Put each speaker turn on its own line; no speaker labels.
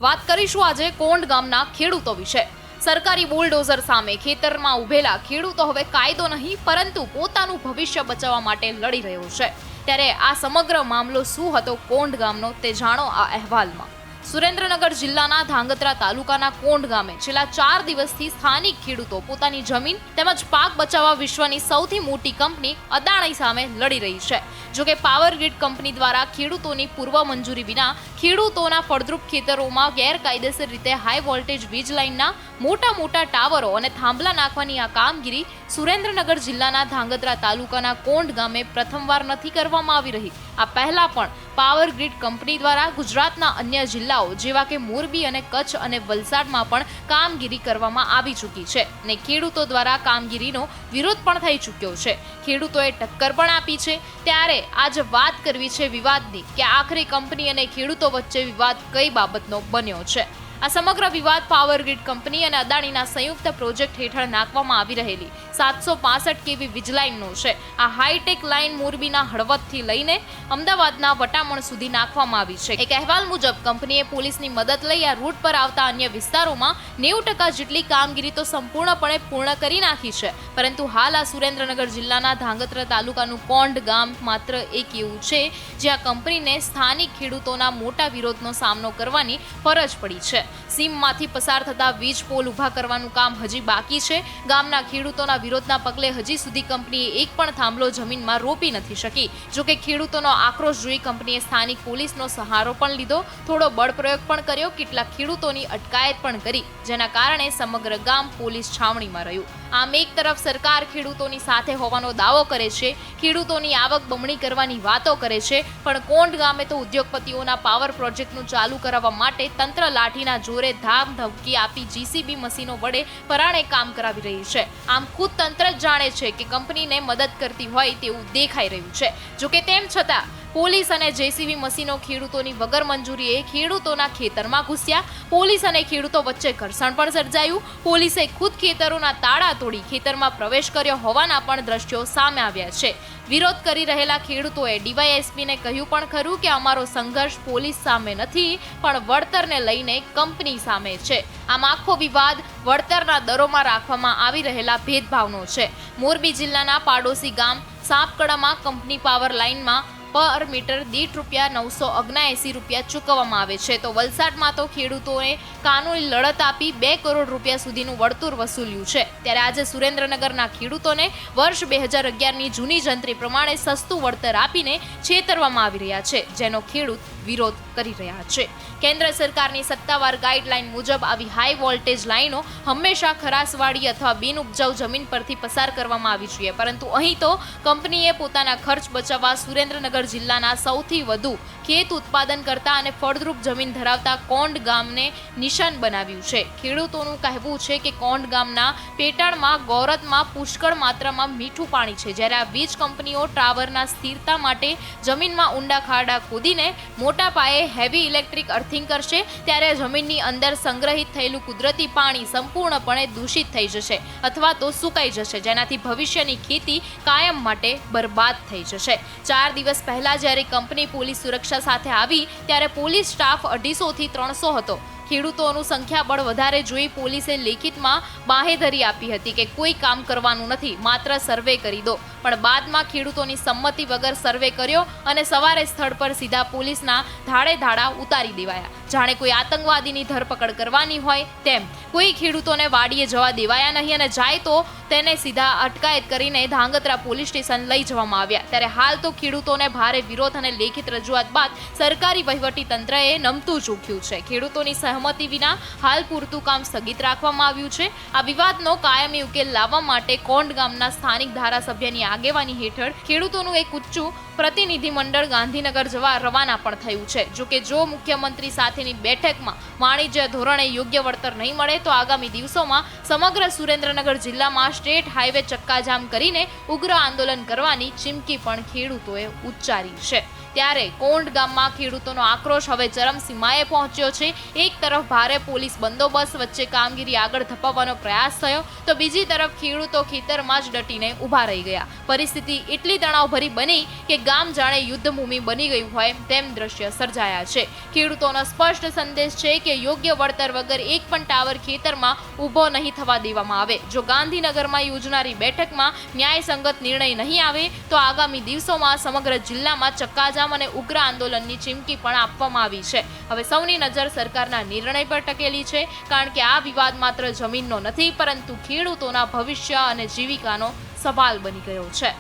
વાત કરીશું આજે કોંડ ગામના ખેડૂતો વિશે। સરકારી બુલડોઝર સામે ખેતરમાં ઉભેલા ખેડૂતો હવે કાયદો નહીં પરંતુ પોતાનું ભવિષ્ય બચાવવા માટે લડી રહ્યો છે। ત્યારે આ સમગ્ર મામલો શું હતો કોંડ ગામનો તે જાણો આ અહેવાલમાં। સુરેન્દ્રનગર જિલ્લાના ધાંગધ્રા તાલુકાના કોંડ ગામે છેલ્લા 4 દિવસથી સ્થાનિક ખેડૂતો પોતાની જમીન તેમજ પાક બચાવવા વિશ્વની સૌથી મોટી કંપની અદાણી સામે લડી રહી છે। જોકે પાવર ગ્રીડ કંપની દ્વારા ખેડૂતોની પૂર્વ મંજૂરી વિના ખેડૂતોના ફળદ્રુપ ખેતરોમાં ગેરકાયદેસર રીતે હાઈ વોલ્ટેજ વીજ લાઇનના મોટા ટાવરો અને થાંભલા નાખવાની આ કામગીરી સુરેન્દ્રનગર જિલ્લાના ધાંગધ્રા તાલુકાના કોંડ ગામે પ્રથમવાર નથી કરવામાં આવી રહી। આ પહેલા પણ પાવર ગ્રીડ કંપની દ્વારા ગુજરાતના અન્ય જિલ્લાઓ જેવા કે મોરબી અને કચ્છ અને વલસાડમાં પણ કામગીરી કરવામાં આવી ચૂકી છે અને ખેડૂતો દ્વારા કામગીરીનો વિરોધ પણ થઈ ચૂક્યો છે। ખેડૂતોએ ટક્કર પણ આપી છે। ત્યારે આજે વાત કરવી છે વિવાદની કે આખરે કંપની અને ખેડૂતો વચ્ચે વિવાદ કઈ બાબતનો બન્યો છે। આ સમગ્ર વિવાદ પાવર ગ્રીડ કંપની અને અદાણીના સંયુક્ત પ્રોજેક્ટ હેઠળ નાખવામાં આવી રહેલી 765 કેવી વીજ લાઇનનો છે। આ હાઈટેક લાઇન મોરબીના હળવદથી લઈને અમદાવાદના વટામણ સુધી નાખવામાં આવી છે। એક અહેવાલ મુજબ કંપનીએ પોલીસની મદદ લઈ આ રૂટ પર આવતા અન્ય વિસ્તારોમાં 90% જેટલી કામગીરી તો સંપૂર્ણપણે પૂર્ણ કરી નાખી છે, પરંતુ હાલ આ સુરેન્દ્રનગર જિલ્લાના ધાંગધ્રા તાલુકાનું કોંડ ગામ માત્ર એક એવું છે જ્યાં કંપનીને સ્થાનિક ખેડૂતોના મોટા વિરોધનો સામનો કરવાની ફરજ પડી છે। સીમમાંથી પસાર થતા વીજ પોલ ઊભા કરવાનું કામ હજી બાકી છે। ગામના ખેડૂતોના વિરોધના પગલે હજી સુધી કંપનીએ એક પણ થાંભલો જમીનમાં રોપી નથી શકી। જોકે ખેડૂતોનો આક્રોશ જોઈ કંપનીએ સ્થાનિક પોલીસનો સહારો પણ લીધો, થોડો બળ પ્રયોગ પણ કર્યો, કેટલાક ખેડૂતોની અટકાયત પણ કરી, જેના કારણે સમગ્ર ગામ પોલીસ છાવણીમાં રહ્યું। આમ એક તરફ સરકાર ખેડૂતોની સાથે હોવાનો દાવો કરે છે, ખેડૂતોની આવક બમણી કરવાની વાતો કરે છે, પણ કોંડ ગામે તો ઉદ્યોગપતિઓના પાવર પ્રોજેક્ટનું ચાલુ કરાવવા માટે તંત્ર લાઠીના જોરે ધામ ધમકી આપી જીસીબી મશીનો વડે પરાણે કામ કરાવી રહી છે। આમ ખુદ તંત્ર જ જાણે છે કે કંપનીને મદદ કરતી હોય તેવું દેખાઈ રહ્યું છે। જોકે તેમ છતાં પોલીસ અને જેસીબી મશીનો ખેડૂતોની વગર મંજૂરીએ ખેડૂતોના ખેતરમાં ઘૂસ્યા। પોલીસ અને ખેડૂતો વચ્ચે ઘર્ષણ પણ સર્જાયું। પોલીસે ખુદ ખેતરોના તાળા તોડી ખેતરમાં પ્રવેશ કર્યો હોવાના પણ દ્રશ્યો સામે આવ્યા છે। વિરોધ કરી રહેલા ખેડૂતોએ ડીવાયએસપીને કહ્યું પણ ખરું કે અમારો સંઘર્ષ પોલીસ સામે નથી પણ વળતરને લઈને કંપની સામે છે। આમ આખો વિવાદ વળતરના દરોમાં રાખવામાં આવી રહેલા ભેદભાવનો છે। મોરબી જિલ્લાના પાડોશી ગામ સાપકડામાં કંપની પાવર લાઇનમાં પર મીટર દીઠ ₹979 ચૂકવવામાં આવે છે, તો વલસાડમાં તો ખેડૂતોએ કાનૂની લડત આપી 2 કરોડ રૂપિયા સુધીનું વળતર વસૂલ્યું છે। ત્યારે આજે સુરેન્દ્રનગરના ખેડૂતોને વર્ષ 2011ની જૂની જંત્રી પ્રમાણે સસ્તું વળતર આપીને છેતરવામાં આવી રહ્યા છે, જેનો ખેડૂત વિરોધ કરી રહ્યા છે। કેન્દ્ર સરકારની સત્તાવાર ગાઈડલાઈન મુજબ આવી હાઈ વોલ્ટેજ લાઈનો હંમેશા ખરાસવાળી અથવા બિનઉપજાઉ જમીન પરથી પસાર કરવામાં આવી જોઈએ, પરંતુ અહીં તો કંપનીએ પોતાના ખર્ચ બચાવવા સુરેન્દ્રનગર જિલ્લાના સૌથી વધુ ખેત ઉત્પાદન કરતા અને ફળદ્રુપ જમીન ધરાવતા કોંડ ગામને નિશાન બનાવ્યું છે। ખેડૂતોનું કહેવું છે કે કોંડ ગામના પેટાળમાં ગોરતમાં પુષ્કળ માત્રામાં મીઠું પાણી છે, જ્યારે આ વીજ કંપનીઓ ટાવરના સ્થિરતા માટે જમીનમાં ઊંડા ખાડા ખોદીને મોટા પાયે હેવી ઇલેક્ટ્રિક અર્થિંગ કરશે, ત્યારે જમીનની અંદર સંગ્રહિત થયેલું કુદરતી પાણી સંપૂર્ણપણે દૂષિત થઈ જશે અથવા તો સુકાઈ જશે, જેનાથી ભવિષ્યની ખેતી કાયમ માટે બરબાદ થઈ જશે। 4 દિવસ પહેલા જ્યારે કંપની પોલીસ સુરક્ષા સાથે આવી ત્યારે પોલીસ સ્ટાફ 250 થી 300 હતો। ખેડૂતોનું સંખ્યાબળ વધારે જોઈ પોલીસે લેખિતમાં બાહેધરી આપી હતી કે કોઈ કામ કરવાનું નથી, માત્ર સર્વે કરી દો, પણ બાદમાં ખેડૂતોની સંમતિ વગર સર્વે કર્યો અને સવારે સ્થળ પર સીધા પોલીસના ધાડે ધાડા ઉતારી દેવાયા, જાણે કોઈ આતંકવાદીની ધરપકડ કરવાની હોય તેમ। કોઈ ખેડૂતોને વાડીએ જવા દેવાયા નહીં અને જાય તો તેને સીધા અટકાયત કરીને ધાંગધ્રા પોલીસ સ્ટેશન લઈ જવામાં આવ્યા। ત્યારે હાલ તો ખેડૂતોને ભારે વિરોધ અને લેખિત રજૂઆત બાદ સરકારી વહીવટી તંત્રએ નમતું ચૂક્યું છે। ખેડૂતોની સહમતિ વિના હાલ પૂરતું કામ સ્થગિત રાખવામાં આવ્યું છે। આ વિવાદનો કાયમી ઉકેલ લાવવા માટે કોંડ ગામના સ્થાનિક ધારાસભ્યની આગેવાની હેઠળ ખેડૂતોનું એક ઉચ્ચ પ્રતિનિધિમંડળ ગાંધીનગર જવા રવાના પણ થયું છે। જોકે જો મુખ્યમંત્રી સાથેની બેઠકમાં વાણિજ્ય ધોરણે યોગ્ય વળતર નહીં મળે તો આગામી દિવસોમાં સમગ્ર સુરેન્દ્રનગર જિલ્લામાં સ્ટેટ હાઈવે ચક્કાજામ કરીને ઉગ્ર આંદોલન કરવાની ચીમકી પણ ખેડૂતોએ ઉચ્ચારી છે। ત્યારે કોંઢ ગામમાં ખેડૂતોનો આક્રોશ હવે ચરમસીમાએ પહોંચ્યો છે. એક તરફ ભારે પોલીસ બંદોબસ્ત વચ્ચે કામગીરી આગળ ધપાવવાનો પ્રયાસ થયો તો બીજી તરફ ખેડૂતો ખેતરમાં જ ડટીને ઊભા રહી ગયા. પરિસ્થિતિ એટલી તણાવભરી બની કે ગામ જાણે યુદ્ધભૂમિ બની ગયું હોય તેમ દ્રશ્ય સર્જાયા છે. ખેડૂતોનો સ્પષ્ટ સંદેશ છે કે યોગ્ય વળતર વગર એક પણ ટાવર ખેતરમાં ઊભો નહીં થવા દેવામાં આવે. જો ગાંધીનગરમાં યોજનારી બેઠકમાં ન્યાયસંગત નિર્ણય નહીં આવે તો આગામી દિવસોમાં સમગ્ર જિલ્લામાં ચક્કાજામ અને ઉગ્ર આંદોલનની ચીમકી પણ આપવામાં આવી છે. હવે સૌની નજર સરકારના નિર્ણય પર ટકેલી છે, કારણ કે આ વિવાદ માત્ર જમીનનો નથી પરંતુ ખેડૂતોના ભવિષ્ય અને જીવિકાનો સવાલ બની ગયો છે.